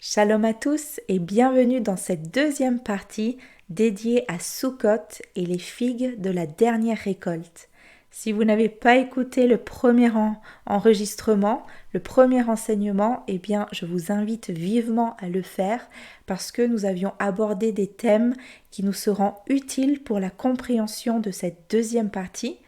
Shalom à tous et bienvenue dans cette deuxième partie dédiée à Sukkot et les figues de la dernière récolte. Si vous n'avez pas écouté le premier enregistrement, le premier enseignement, eh bien je vous invite vivement à le faire parce que nous avions abordé des thèmes qui nous seront utiles pour la compréhension de cette deuxième partie.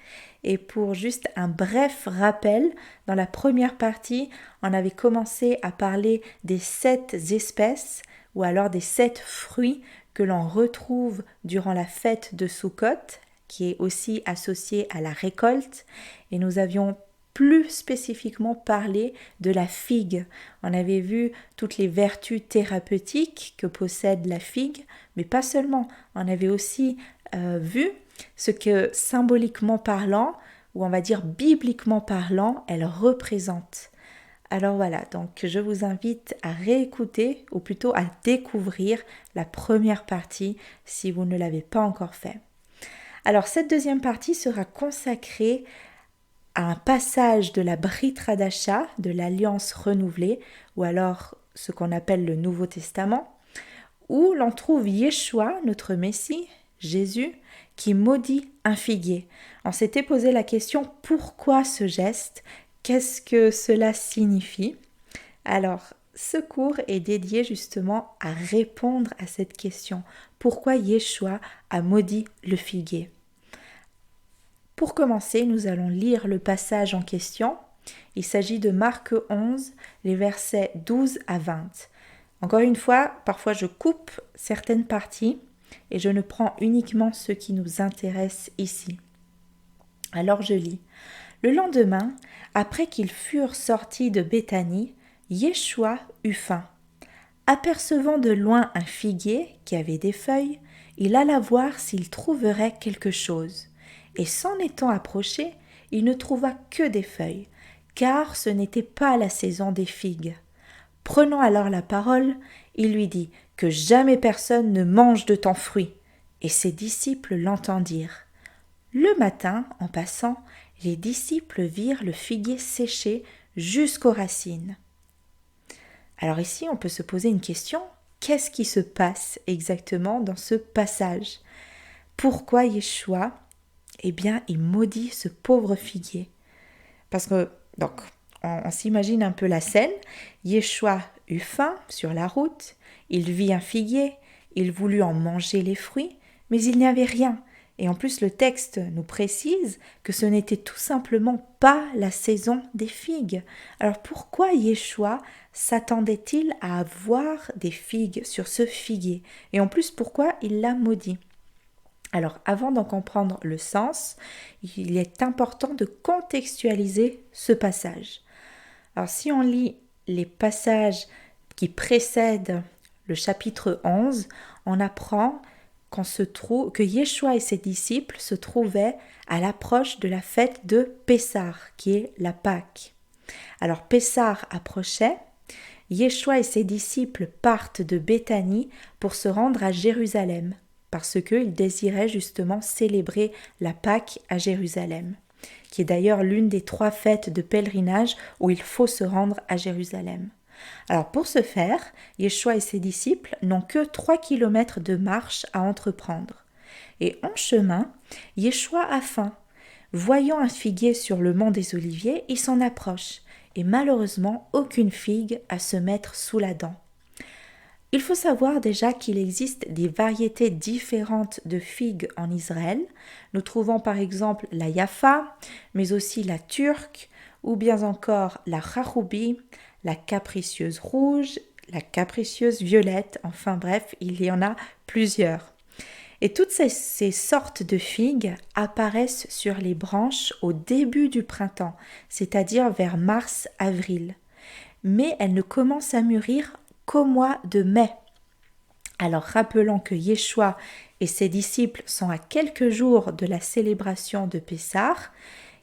Et pour juste un bref rappel, dans la première partie, on avait commencé à parler des 7 espèces ou alors des 7 fruits que l'on retrouve durant la fête de Sukkot, qui est aussi associée à la récolte. Et nous avions plus spécifiquement parlé de la figue. On avait vu toutes les vertus thérapeutiques que possède la figue, mais pas seulement. On avait aussi vu ce que symboliquement parlant, ou on va dire bibliquement parlant, elle représente. Alors voilà, donc je vous invite à réécouter, ou plutôt à découvrir la première partie si vous ne l'avez pas encore fait. Alors cette deuxième partie sera consacrée à un passage de la Brit Hadasha, de l'Alliance renouvelée, ou alors ce qu'on appelle le Nouveau Testament, où l'on trouve Yeshua, notre Messie, Jésus, qui maudit un figuier. On s'était posé la question, pourquoi ce geste? Qu'est-ce que cela signifie? Alors, ce cours est dédié justement à répondre à cette question. Pourquoi Yeshua a maudit le figuier? Pour commencer, nous allons lire le passage en question. Il s'agit de Marc 11, les versets 12 à 20. Encore une fois, parfois je coupe certaines parties et je ne prends uniquement ce qui nous intéresse ici. Alors je lis. Le lendemain, après qu'ils furent sortis de Béthanie, Yeshua eut faim. Apercevant de loin un figuier qui avait des feuilles, il alla voir s'il trouverait quelque chose. Et s'en étant approché, il ne trouva que des feuilles, car ce n'était pas la saison des figues. Prenant alors la parole, il lui dit que jamais personne ne mange de ton fruit. Et ses disciples l'entendirent. Le matin, en passant, les disciples virent le figuier séché jusqu'aux racines. Alors ici, on peut se poser une question. Qu'est-ce qui se passe exactement dans ce passage? Pourquoi Yeshua, eh bien, il maudit ce pauvre figuier? Parce que, donc, on s'imagine un peu la scène. Yeshua eut faim sur la route, il vit un figuier, il voulut en manger les fruits, mais il n'y avait rien. Et en plus, le texte nous précise que ce n'était tout simplement pas la saison des figues. Alors pourquoi Yeshua s'attendait-il à avoir des figues sur ce figuier? Et en plus, pourquoi il l'a maudit? Alors, avant d'en comprendre le sens, il est important de contextualiser ce passage. Alors, si on lit les passages qui précèdent le chapitre 11, on apprend que Yeshua et ses disciples se trouvaient à l'approche de la fête de Pessah, qui est la Pâque. Alors, Pessah approchait, Yeshua et ses disciples partent de Béthanie pour se rendre à Jérusalem, parce qu'ils désiraient justement célébrer la Pâque à Jérusalem, qui est d'ailleurs l'une des 3 fêtes de pèlerinage où il faut se rendre à Jérusalem. Alors pour ce faire, Yeshua et ses disciples n'ont que 3 kilomètres de marche à entreprendre. Et en chemin, Yeshua a faim. Voyant un figuier sur le mont des Oliviers, il s'en approche, et malheureusement aucune figue à se mettre sous la dent. Il faut savoir déjà qu'il existe des variétés différentes de figues en Israël. Nous trouvons par exemple la Yafa, mais aussi la turque, ou bien encore la Chachoubi, la capricieuse rouge, la capricieuse violette, enfin bref, il y en a plusieurs. Et toutes ces sortes de figues apparaissent sur les branches au début du printemps, c'est-à-dire vers mars-avril. Mais elles ne commencent à mûrir qu'au mois de mai. Alors rappelons que Yeshua et ses disciples sont à quelques jours de la célébration de Pessah,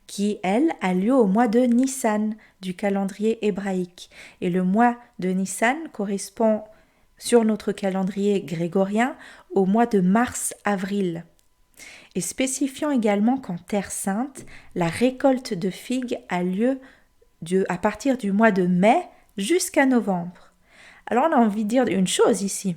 qui, elle, a lieu au mois de Nissan du calendrier hébraïque. Et le mois de Nissan correspond sur notre calendrier grégorien au mois de mars-avril. Et spécifiant également qu'en Terre Sainte, la récolte de figues a lieu à partir du mois de mai jusqu'à novembre. Alors on a envie de dire une chose ici.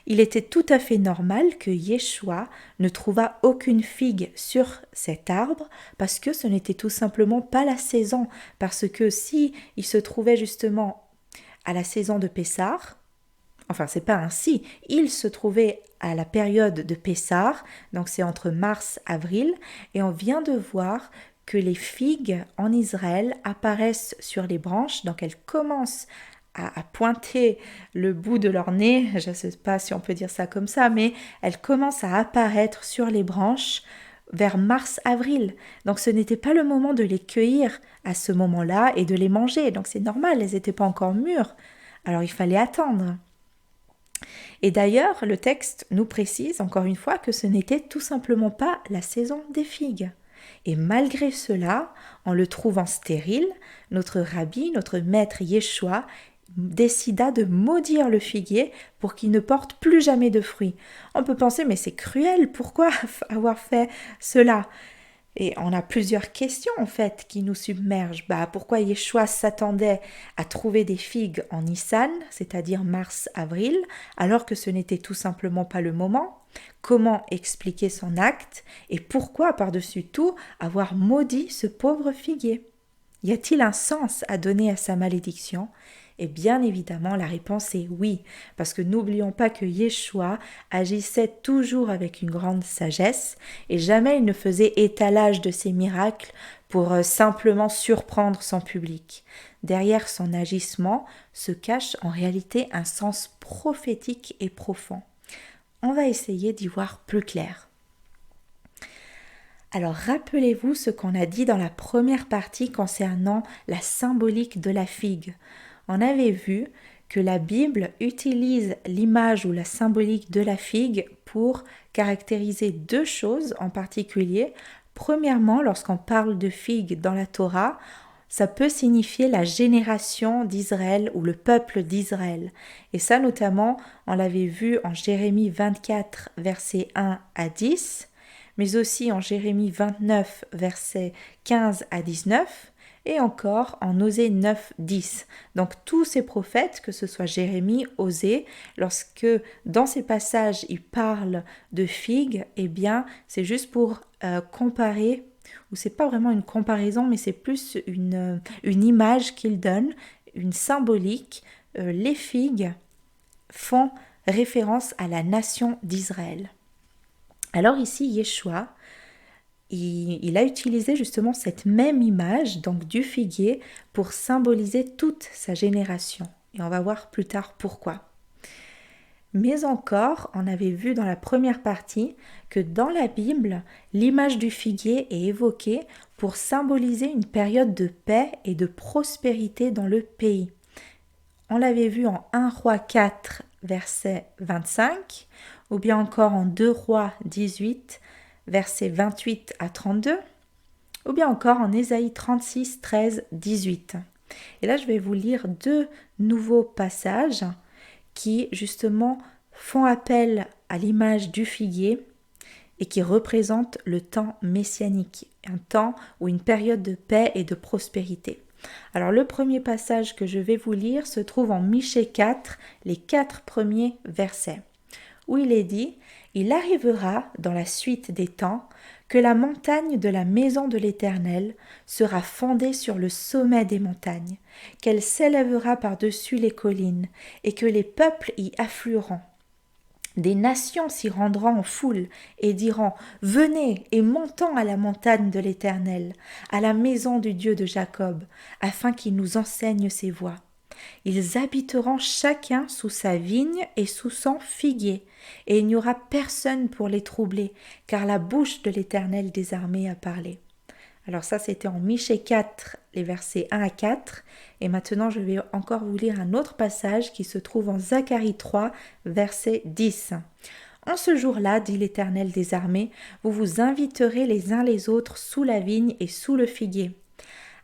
Il était tout à fait normal que Yeshua ne trouvât aucune figue sur cet arbre parce que ce n'était tout simplement pas la saison. Parce que si il se trouvait justement à la saison de Pessah, enfin c'est pas ainsi, il se trouvait à la période de Pessah, donc c'est entre mars et avril, et on vient de voir que les figues en Israël apparaissent sur les branches, donc elles commencent à pointer le bout de leur nez, je ne sais pas si on peut dire ça comme ça, mais elles commencent à apparaître sur les branches vers mars-avril. Donc ce n'était pas le moment de les cueillir à ce moment-là et de les manger, donc c'est normal, elles n'étaient pas encore mûres, alors il fallait attendre. Et d'ailleurs, le texte nous précise encore une fois que ce n'était tout simplement pas la saison des figues. Et malgré cela, en le trouvant stérile, notre rabbi, notre maître Yeshua, décida de maudire le figuier pour qu'il ne porte plus jamais de fruits. On peut penser, mais c'est cruel, pourquoi avoir fait cela ? Et on a plusieurs questions en fait qui nous submergent. Pourquoi Yeshua s'attendait à trouver des figues en Nissan, c'est-à-dire mars-avril, alors que ce n'était tout simplement pas le moment? Comment expliquer son acte? Et pourquoi par-dessus tout avoir maudit ce pauvre figuier? Y a-t-il un sens à donner à sa malédiction? Et bien évidemment, la réponse est oui, parce que n'oublions pas que Yeshua agissait toujours avec une grande sagesse et jamais il ne faisait étalage de ses miracles pour simplement surprendre son public. Derrière son agissement se cache en réalité un sens prophétique et profond. On va essayer d'y voir plus clair. Alors rappelez-vous ce qu'on a dit dans la première partie concernant la symbolique de la figue. On avait vu que la Bible utilise l'image ou la symbolique de la figue pour caractériser deux choses en particulier. Premièrement, lorsqu'on parle de figue dans la Torah, ça peut signifier la génération d'Israël ou le peuple d'Israël. Et ça notamment, on l'avait vu en Jérémie 24, versets 1 à 10, mais aussi en Jérémie 29, versets 15 à 19, et encore en Osée 9, 10. Donc tous ces prophètes, que ce soit Jérémie, Osée, lorsque dans ces passages ils parlent de figues, eh bien c'est juste pour comparer, ou c'est pas vraiment une comparaison, mais c'est plus une image qu'ils donnent, une symbolique. Les figues font référence à la nation d'Israël. Alors ici, Yeshua, il a utilisé justement cette même image, donc du figuier, pour symboliser toute sa génération. Et on va voir plus tard pourquoi. Mais encore, on avait vu dans la première partie que dans la Bible, l'image du figuier est évoquée pour symboliser une période de paix et de prospérité dans le pays. On l'avait vu en 1 Roi 4, verset 25, ou bien encore en 2 Rois 18, versets 28 à 32, ou bien encore en Ésaïe 36, 13, 18. Et là, je vais vous lire deux nouveaux passages qui, justement, font appel à l'image du figuier et qui représentent le temps messianique, un temps ou une période de paix et de prospérité. Alors, le premier passage que je vais vous lire se trouve en Michée 4, les 4 premiers versets, où il est dit « Il arrivera, dans la suite des temps, que la montagne de la maison de l'Éternel sera fondée sur le sommet des montagnes, qu'elle s'élèvera par-dessus les collines, et que les peuples y afflueront. Des nations s'y rendront en foule et diront « Venez et montons à la montagne de l'Éternel, à la maison du Dieu de Jacob, afin qu'il nous enseigne ses voies. » Ils habiteront chacun sous sa vigne et sous son figuier, et il n'y aura personne pour les troubler, car la bouche de l'Éternel des armées a parlé. Alors ça, c'était en Michée 4, les versets 1 à 4. Et maintenant, je vais encore vous lire un autre passage qui se trouve en Zacharie 3, verset 10. En ce jour-là, dit l'Éternel des armées, vous vous inviterez les uns les autres sous la vigne et sous le figuier.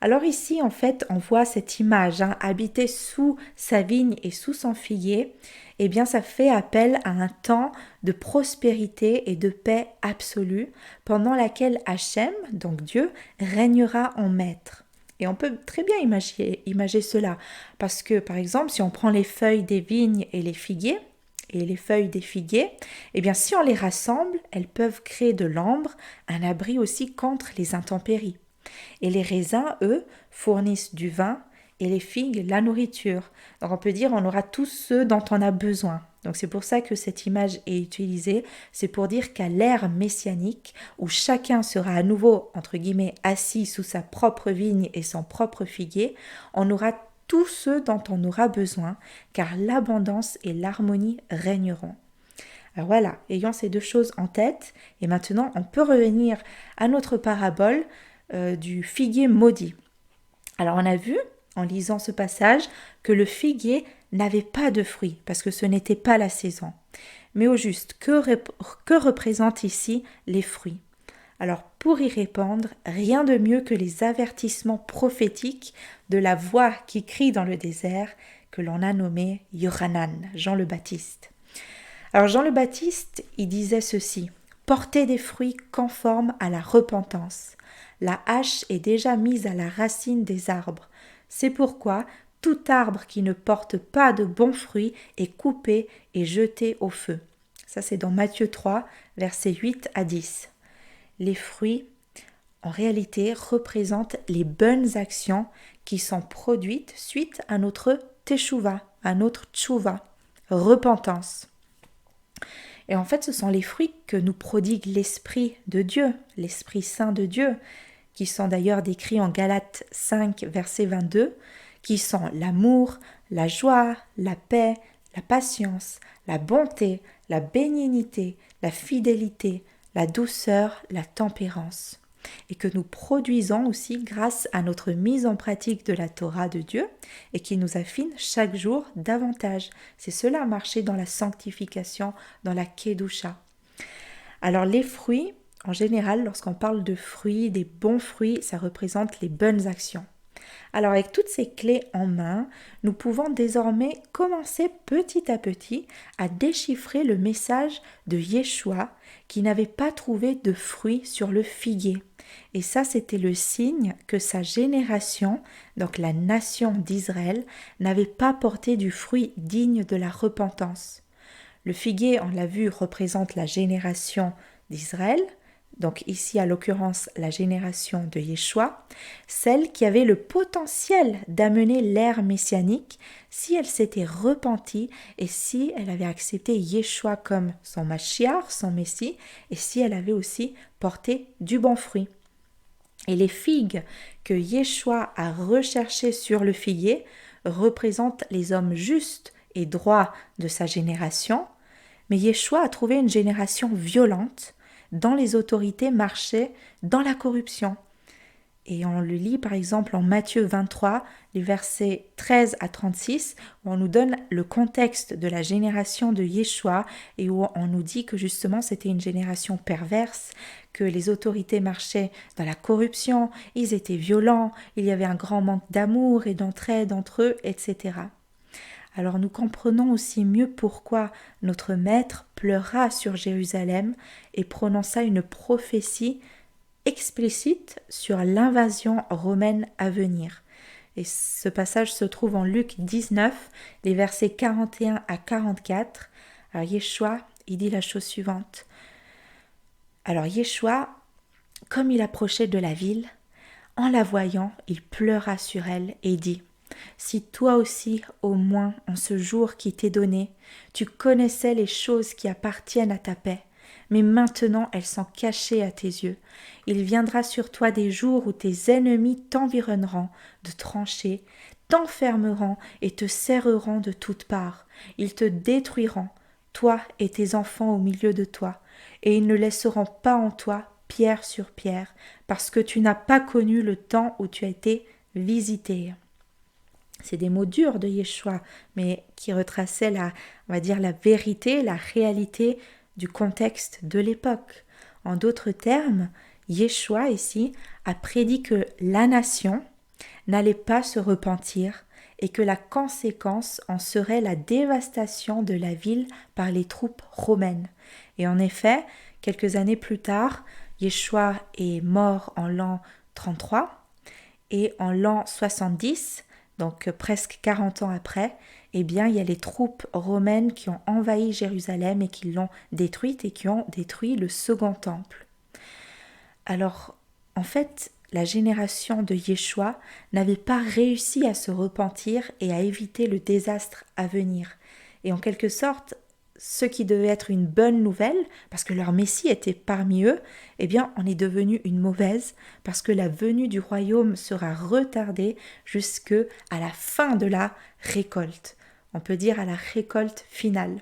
Alors ici, en fait, on voit cette image, habiter sous sa vigne et sous son figuier, eh bien ça fait appel à un temps de prospérité et de paix absolue, pendant laquelle Hachem, donc Dieu, régnera en maître. Et on peut très bien imager cela, parce que par exemple, si on prend les feuilles des vignes et les figuiers, et les feuilles des figuiers, eh bien si on les rassemble, elles peuvent créer de l'ambre, un abri aussi contre les intempéries. Et les raisins, eux, fournissent du vin et les figues la nourriture. Donc on peut dire on aura tous ceux dont on a besoin. Donc c'est pour ça que cette image est utilisée, c'est pour dire qu'à l'ère messianique, où chacun sera à nouveau, entre guillemets, assis sous sa propre vigne et son propre figuier, on aura tous ceux dont on aura besoin, car l'abondance et l'harmonie régneront. Alors voilà, ayant ces deux choses en tête, et maintenant on peut revenir à notre parabole du figuier maudit. Alors on a vu, en lisant ce passage, que le figuier n'avait pas de fruits, parce que ce n'était pas la saison. Mais au juste, que représentent ici les fruits? Alors pour y répondre, rien de mieux que les avertissements prophétiques de la voix qui crie dans le désert, que l'on a nommé Yohanan, Jean le Baptiste. Alors Jean le Baptiste, il disait ceci: portez des fruits conformes à la repentance. La hache est déjà mise à la racine des arbres. C'est pourquoi tout arbre qui ne porte pas de bons fruits est coupé et jeté au feu. Ça c'est dans Matthieu 3, versets 8 à 10. Les fruits, en réalité, représentent les bonnes actions qui sont produites suite à notre teshuva, à notre tchouva, repentance. Et en fait, ce sont les fruits que nous prodigue l'Esprit de Dieu, l'Esprit Saint de Dieu, qui sont d'ailleurs décrits en Galates 5, verset 22, qui sont l'amour, la joie, la paix, la patience, la bonté, la bénignité, la fidélité, la douceur, la tempérance, et que nous produisons aussi grâce à notre mise en pratique de la Torah de Dieu et qui nous affine chaque jour davantage. C'est cela, marcher dans la sanctification, dans la Kedusha. Alors les fruits, en général, lorsqu'on parle de fruits, des bons fruits, ça représente les bonnes actions. Alors avec toutes ces clés en main, nous pouvons désormais commencer petit à petit à déchiffrer le message de Yeshua qui n'avait pas trouvé de fruits sur le figuier. Et ça, c'était le signe que sa génération, donc la nation d'Israël, n'avait pas porté du fruit digne de la repentance. Le figuier, on l'a vu, représente la génération d'Israël, donc ici à l'occurrence la génération de Yeshua, celle qui avait le potentiel d'amener l'ère messianique si elle s'était repentie et si elle avait accepté Yeshua comme son Mashiach, son Messie, et si elle avait aussi porté du bon fruit. Et les figues que Yeshua a recherchées sur le figuier représentent les hommes justes et droits de sa génération, mais Yeshua a trouvé une génération violente dont les autorités marchaient dans la corruption. Et on le lit par exemple en Matthieu 23, les versets 13 à 36, où on nous donne le contexte de la génération de Yeshua et où on nous dit que justement c'était une génération perverse, que les autorités marchaient dans la corruption, ils étaient violents, il y avait un grand manque d'amour et d'entraide entre eux, etc. Alors nous comprenons aussi mieux pourquoi notre Maître pleura sur Jérusalem et prononça une prophétie explicite sur l'invasion romaine à venir. Et ce passage se trouve en Luc 19, les versets 41 à 44. Alors Yeshua, il dit la chose suivante. Alors Yeshua, comme il approchait de la ville, en la voyant, il pleura sur elle et dit: si toi aussi, au moins, en ce jour qui t'est donné, tu connaissais les choses qui appartiennent à ta paix, mais maintenant elles sont cachées à tes yeux. Il viendra sur toi des jours où tes ennemis t'environneront de tranchées, t'enfermeront et te serreront de toutes parts. Ils te détruiront, toi et tes enfants au milieu de toi, et ils ne laisseront pas en toi pierre sur pierre, parce que tu n'as pas connu le temps où tu as été visité. C'est des mots durs de Yeshua, mais qui retraçaient on va dire, la vérité, la réalité du contexte de l'époque. En d'autres termes, Yeshua ici a prédit que la nation n'allait pas se repentir et que la conséquence en serait la dévastation de la ville par les troupes romaines. Et en effet, quelques années plus tard, Yeshua est mort en l'an 33. Et en l'an 70, donc presque 40 ans après, eh bien, il y a les troupes romaines qui ont envahi Jérusalem et qui l'ont détruite et qui ont détruit le second temple. Alors, en fait, la génération de Yeshua n'avait pas réussi à se repentir et à éviter le désastre à venir. Et en quelque sorte, ce qui devait être une bonne nouvelle, parce que leur Messie était parmi eux, eh bien, en est devenu une mauvaise, parce que la venue du royaume sera retardée jusque à la fin de la récolte. On peut dire à la récolte finale.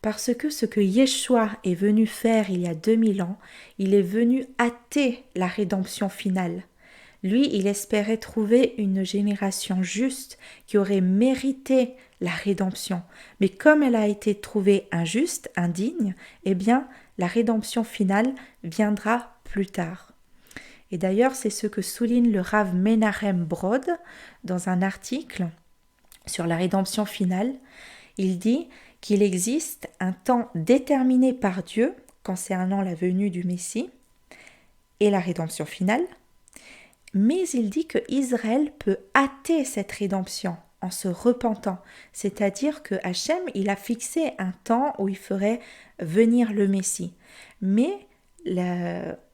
Parce que ce que Yeshua est venu faire il y a 2000 ans, il est venu hâter la rédemption finale. Lui, il espérait trouver une génération juste qui aurait mérité la rédemption. Mais comme elle a été trouvée injuste, indigne, eh bien, la rédemption finale viendra plus tard. Et d'ailleurs, c'est ce que souligne le Rav Menachem Brod dans un article sur la rédemption finale. Il dit qu'il existe un temps déterminé par Dieu concernant la venue du Messie et la rédemption finale, mais il dit que Israël peut hâter cette rédemption en se repentant, c'est-à-dire que Hachem, il a fixé un temps où il ferait venir le Messie, mais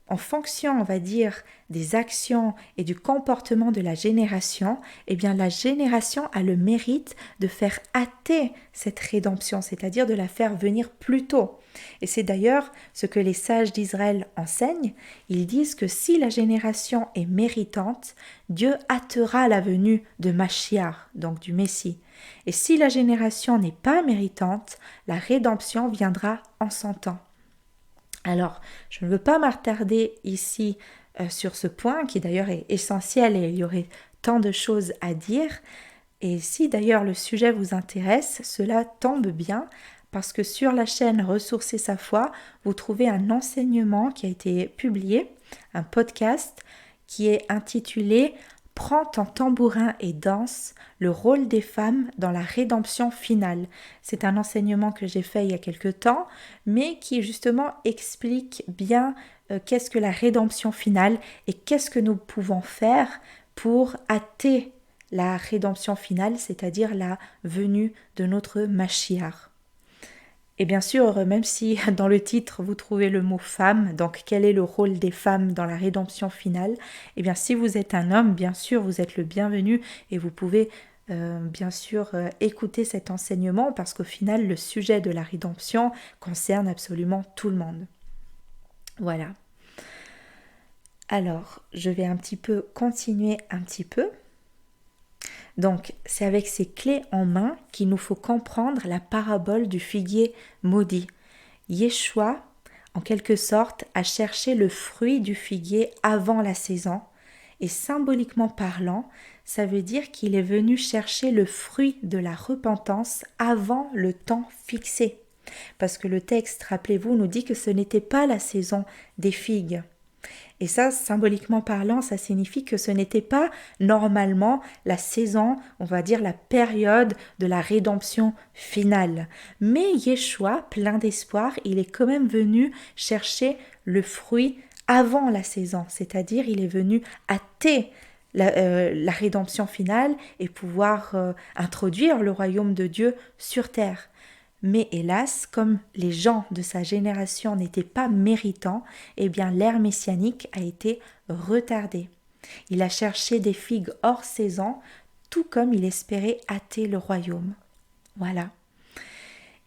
en fonction, on va dire, des actions et du comportement de la génération, eh bien la génération a le mérite de faire hâter cette rédemption, c'est-à-dire de la faire venir plus tôt. Et c'est d'ailleurs ce que les sages d'Israël enseignent. Ils disent que si la génération est méritante, Dieu hâtera la venue de Mashiach, donc du Messie. Et si la génération n'est pas méritante, la rédemption viendra en son temps. Alors, je ne veux pas m'attarder ici sur ce point qui d'ailleurs est essentiel et il y aurait tant de choses à dire. Et si d'ailleurs le sujet vous intéresse, cela tombe bien parce que sur la chaîne Ressourcer sa foi, vous trouvez un enseignement qui a été publié, un podcast qui est intitulé « Prends ton tambourin et danse, le rôle des femmes dans la rédemption finale ». C'est un enseignement que j'ai fait il y a quelque temps, mais qui justement explique bien qu'est-ce que la rédemption finale et qu'est-ce que nous pouvons faire pour hâter la rédemption finale, c'est-à-dire la venue de notre Mashiach. Et bien sûr, même si dans le titre vous trouvez le mot femme, donc quel est le rôle des femmes dans la rédemption finale, eh bien si vous êtes un homme, bien sûr, vous êtes le bienvenu et vous pouvez bien sûr écouter cet enseignement parce qu'au final, le sujet de la rédemption concerne absolument tout le monde. Voilà. Alors, je vais un petit peu continuer un petit peu. Donc, c'est avec ces clés en main qu'il nous faut comprendre la parabole du figuier maudit. Yeshua, en quelque sorte, a cherché le fruit du figuier avant la saison, et symboliquement parlant, ça veut dire qu'il est venu chercher le fruit de la repentance avant le temps fixé. Parce que le texte, rappelez-vous, nous dit que ce n'était pas la saison des figues. Et ça, symboliquement parlant, ça signifie que ce n'était pas normalement la saison, on va dire la période de la rédemption finale. Mais Yeshua, plein d'espoir, il est quand même venu chercher le fruit avant la saison, c'est-à-dire il est venu hâter la rédemption finale et pouvoir introduire le royaume de Dieu sur terre. Mais hélas, comme les gens de sa génération n'étaient pas méritants, eh bien l'ère messianique a été retardée. Il a cherché des figues hors saison, tout comme il espérait hâter le royaume. Voilà.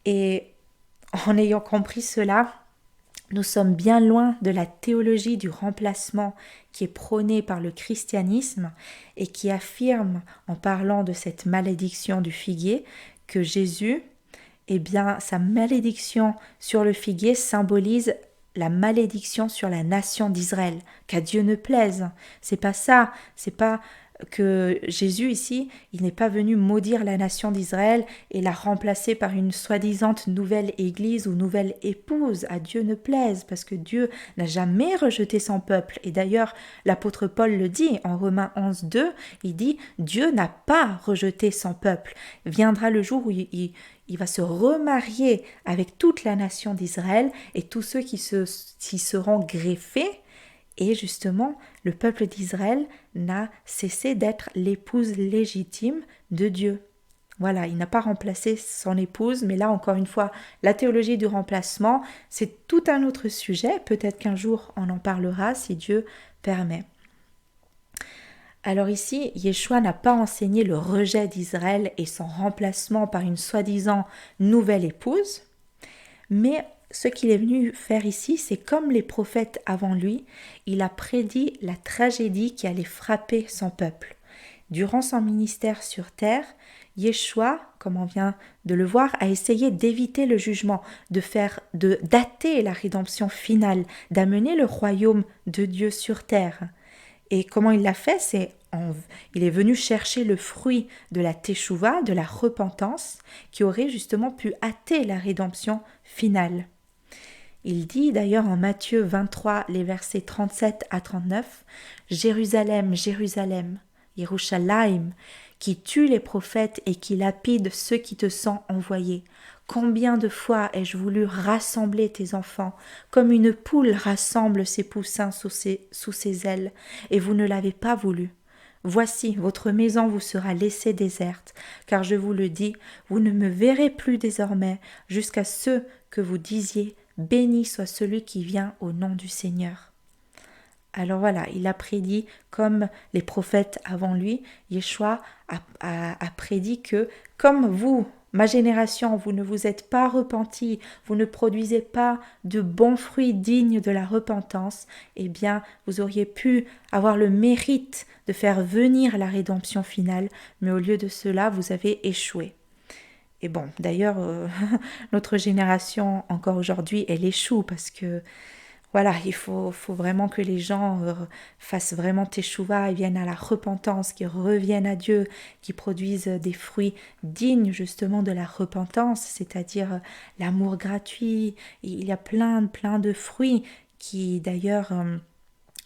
Et en ayant compris cela, nous sommes bien loin de la théologie du remplacement qui est prônée par le christianisme et qui affirme, en parlant de cette malédiction du figuier, que Jésus, eh bien, sa malédiction sur le figuier symbolise la malédiction sur la nation d'Israël, qu'à Dieu ne plaise. C'est pas ça, c'est pas que Jésus ici, il n'est pas venu maudire la nation d'Israël et la remplacer par une soi-disant nouvelle église ou nouvelle épouse. À Dieu ne plaise, parce que Dieu n'a jamais rejeté son peuple. Et d'ailleurs, l'apôtre Paul le dit en Romains 11, 2, il dit « Dieu n'a pas rejeté son peuple. Viendra le jour où il va se remarier avec toute la nation d'Israël et tous ceux qui s'y seront greffés, Et justement, le peuple d'Israël n'a cessé d'être l'épouse légitime de Dieu. Voilà, il n'a pas remplacé son épouse, mais là encore une fois, la théologie du remplacement, c'est tout un autre sujet. Peut-être qu'un jour on en parlera si Dieu permet. Alors ici, Yeshua n'a pas enseigné le rejet d'Israël et son remplacement par une soi-disant nouvelle épouse, mais ce qu'il est venu faire ici, c'est comme les prophètes avant lui, il a prédit la tragédie qui allait frapper son peuple. Durant son ministère sur terre, Yeshua, comme on vient de le voir, a essayé d'éviter le jugement, de dater la rédemption finale, d'amener le royaume de Dieu sur terre. Et comment il l'a fait, il est venu chercher le fruit de la teshuva, de la repentance, qui aurait justement pu hâter la rédemption finale. Il dit d'ailleurs en Matthieu 23, les versets 37 à 39, « Jérusalem, Jérusalem, Yerushalayim, qui tue les prophètes et qui lapide ceux qui te sont envoyés. Combien de fois ai-je voulu rassembler tes enfants, comme une poule rassemble ses poussins sous ses ailes, et vous ne l'avez pas voulu. Voici, votre maison vous sera laissée déserte, car je vous le dis, vous ne me verrez plus désormais, jusqu'à ce que vous disiez, béni soit celui qui vient au nom du Seigneur. » Alors voilà, il a prédit, comme les prophètes avant lui, Yeshua a prédit que, comme vous, ma génération, vous ne vous êtes pas repentis, vous ne produisez pas de bons fruits dignes de la repentance, eh bien, vous auriez pu avoir le mérite de faire venir la rédemption finale, mais au lieu de cela, vous avez échoué. Et bon, d'ailleurs, notre génération, encore aujourd'hui, elle échoue parce que voilà, il faut vraiment que les gens fassent vraiment teshuva et viennent à la repentance, qu'ils reviennent à Dieu, qu'ils produisent des fruits dignes justement de la repentance, c'est-à-dire l'amour gratuit. Il y a plein de fruits qui d'ailleurs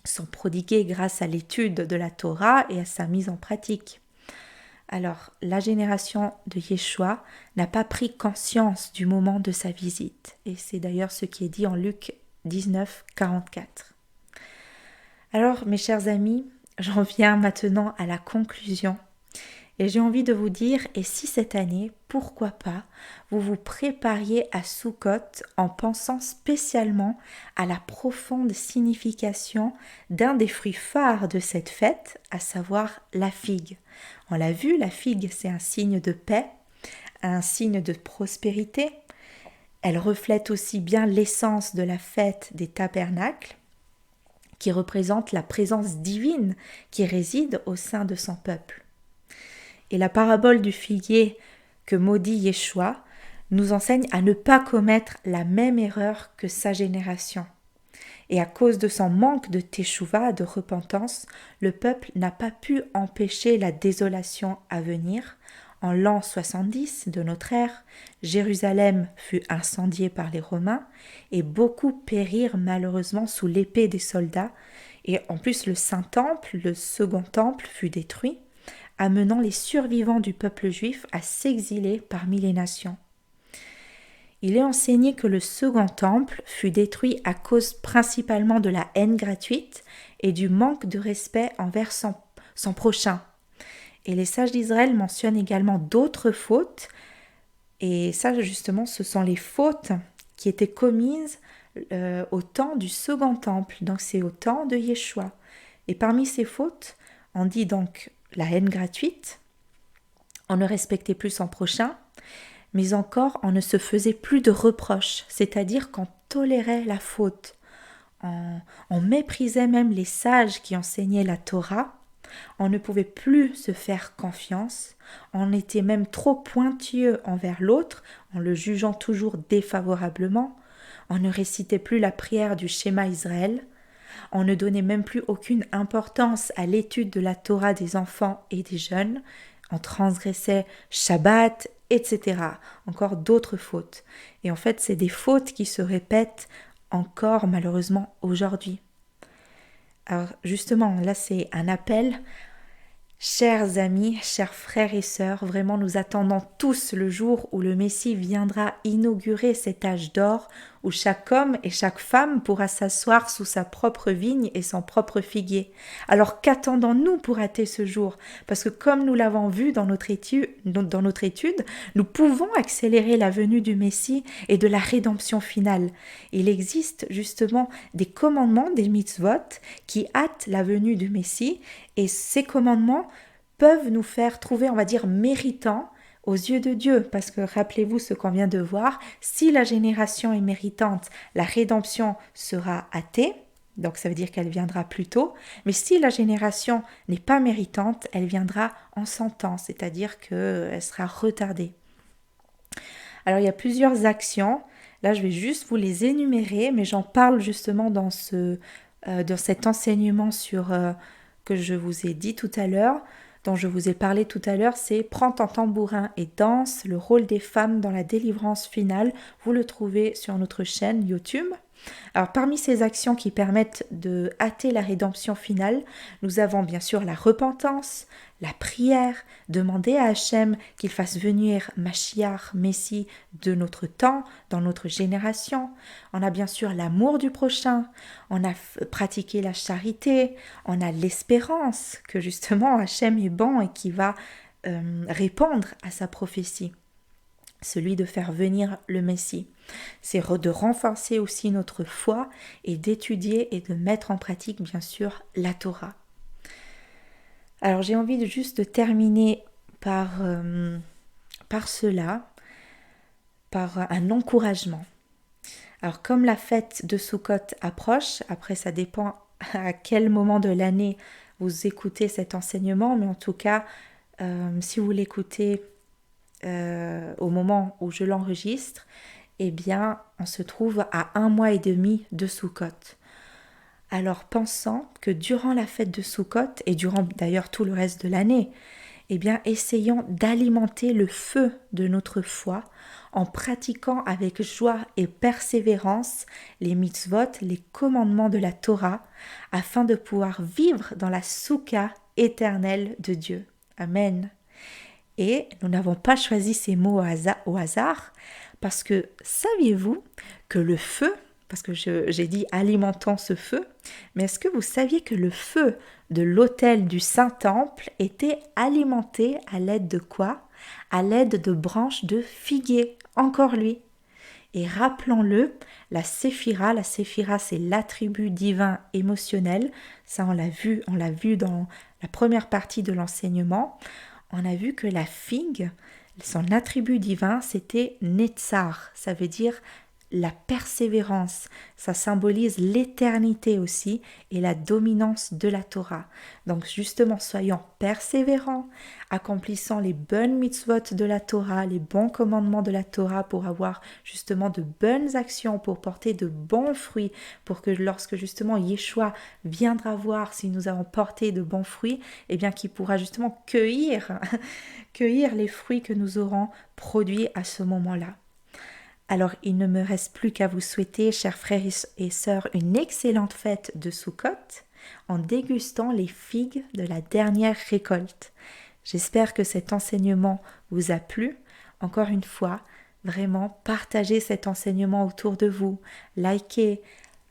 sont prodigués grâce à l'étude de la Torah et à sa mise en pratique. Alors, la génération de Yeshua n'a pas pris conscience du moment de sa visite. Et c'est d'ailleurs ce qui est dit en Luc 19, 44. Alors, mes chers amis, j'en viens maintenant à la conclusion. Et j'ai envie de vous dire, et si cette année, pourquoi pas, vous vous prépariez à Sukkot en pensant spécialement à la profonde signification d'un des fruits phares de cette fête, à savoir la figue. On l'a vu, la figue, c'est un signe de paix, un signe de prospérité. Elle reflète aussi bien l'essence de la fête des tabernacles, qui représente la présence divine qui réside au sein de son peuple. Et la parabole du figuier que maudit Yeshua nous enseigne à ne pas commettre la même erreur que sa génération. Et à cause de son manque de teshuva, de repentance, le peuple n'a pas pu empêcher la désolation à venir. En l'an 70 de notre ère, Jérusalem fut incendiée par les Romains et beaucoup périrent malheureusement sous l'épée des soldats. Et en plus, le Saint-Temple, le second temple, fut détruit, amenant les survivants du peuple juif à s'exiler parmi les nations. Il est enseigné que le second temple fut détruit à cause principalement de la haine gratuite et du manque de respect envers son prochain. Et les sages d'Israël mentionnent également d'autres fautes, et ça justement ce sont les fautes qui étaient commises au temps du second temple, donc c'est au temps de Yeshua. Et parmi ces fautes, on dit donc la haine gratuite, on ne respectait plus son prochain, mais encore on ne se faisait plus de reproches, c'est-à-dire qu'on tolérait la faute. On méprisait même les sages qui enseignaient la Torah, on ne pouvait plus se faire confiance, on était même trop pointilleux envers l'autre, en le jugeant toujours défavorablement, on ne récitait plus la prière du Shema Israël, on ne donnait même plus aucune importance à l'étude de la Torah des enfants et des jeunes, on transgressait Shabbat, etc. Encore d'autres fautes. Et en fait, c'est des fautes qui se répètent encore malheureusement aujourd'hui. Alors justement, là c'est un appel. Chers amis, chers frères et sœurs, vraiment nous attendons tous le jour où le Messie viendra inaugurer cet âge d'or, où chaque homme et chaque femme pourra s'asseoir sous sa propre vigne et son propre figuier. Alors qu'attendons-nous pour hâter ce jour? Parce que comme nous l'avons vu dans notre étude, nous pouvons accélérer la venue du Messie et de la rédemption finale. Il existe justement des commandements, des mitzvot, qui hâtent la venue du Messie, et ces commandements peuvent nous faire trouver, on va dire, méritants aux yeux de Dieu, parce que rappelez-vous ce qu'on vient de voir, si la génération est méritante, la rédemption sera hâtée, donc ça veut dire qu'elle viendra plus tôt, mais si la génération n'est pas méritante, elle viendra en son temps, c'est-à-dire qu'elle sera retardée. Alors il y a plusieurs actions, là je vais juste vous les énumérer, mais j'en parle justement dans cet enseignement que je vous ai dit tout à l'heure, dont je vous ai parlé tout à l'heure, c'est « Prends ton tambourin et danse, le rôle des femmes dans la délivrance finale ». Vous le trouvez sur notre chaîne YouTube. Alors parmi ces actions qui permettent de hâter la rédemption finale, nous avons bien sûr la repentance, la prière, demander à Hachem qu'il fasse venir Mashiach, Messie de notre temps, dans notre génération. On a bien sûr l'amour du prochain, on a pratiqué la charité, on a l'espérance que justement Hachem est bon et qui va répondre à sa prophétie, celui de faire venir le Messie. C'est de renforcer aussi notre foi et d'étudier et de mettre en pratique bien sûr la Torah. Alors j'ai envie juste de terminer par cela, par un encouragement. Alors comme la fête de Sukkot approche, après ça dépend à quel moment de l'année vous écoutez cet enseignement, mais en tout cas si vous l'écoutez au moment où je l'enregistre, eh bien on se trouve à 1 mois et demi de Sukkot. Alors pensant que durant la fête de Sukkot et durant d'ailleurs tout le reste de l'année, eh bien essayons d'alimenter le feu de notre foi en pratiquant avec joie et persévérance les mitzvot, les commandements de la Torah, afin de pouvoir vivre dans la soukha éternelle de Dieu. Amen. Et nous n'avons pas choisi ces mots au hasard, parce que saviez-vous que le feu, parce que j'ai dit alimentons ce feu, mais est-ce que vous saviez que le feu de l'autel du Saint-Temple était alimenté à l'aide de quoi? À l'aide de branches de figuier, encore lui. Et rappelons-le, la séphira c'est l'attribut divin émotionnel, ça on l'a vu dans la première partie de l'enseignement. On a vu que la figue, son attribut divin, c'était Netzar, ça veut dire la persévérance, ça symbolise l'éternité aussi et la dominance de la Torah. Donc justement, soyons persévérants, accomplissant les bonnes mitzvot de la Torah, les bons commandements de la Torah pour avoir justement de bonnes actions, pour porter de bons fruits, pour que lorsque justement Yeshua viendra voir si nous avons porté de bons fruits, eh bien qu'il pourra justement cueillir les fruits que nous aurons produits à ce moment-là. Alors, il ne me reste plus qu'à vous souhaiter, chers frères et sœurs, une excellente fête de Sukkot en dégustant les figues de la dernière récolte. J'espère que cet enseignement vous a plu. Encore une fois, vraiment, partagez cet enseignement autour de vous, likez,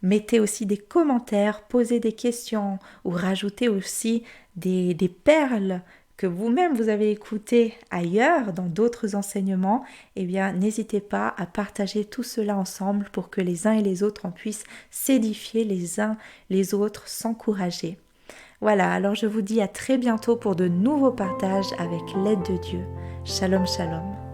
mettez aussi des commentaires, posez des questions ou rajoutez aussi des perles que vous-même vous avez écouté ailleurs, dans d'autres enseignements, eh bien n'hésitez pas à partager tout cela ensemble pour que les uns et les autres en puissent s'édifier les uns les autres, s'encourager. Voilà, alors je vous dis à très bientôt pour de nouveaux partages avec l'aide de Dieu. Shalom, shalom.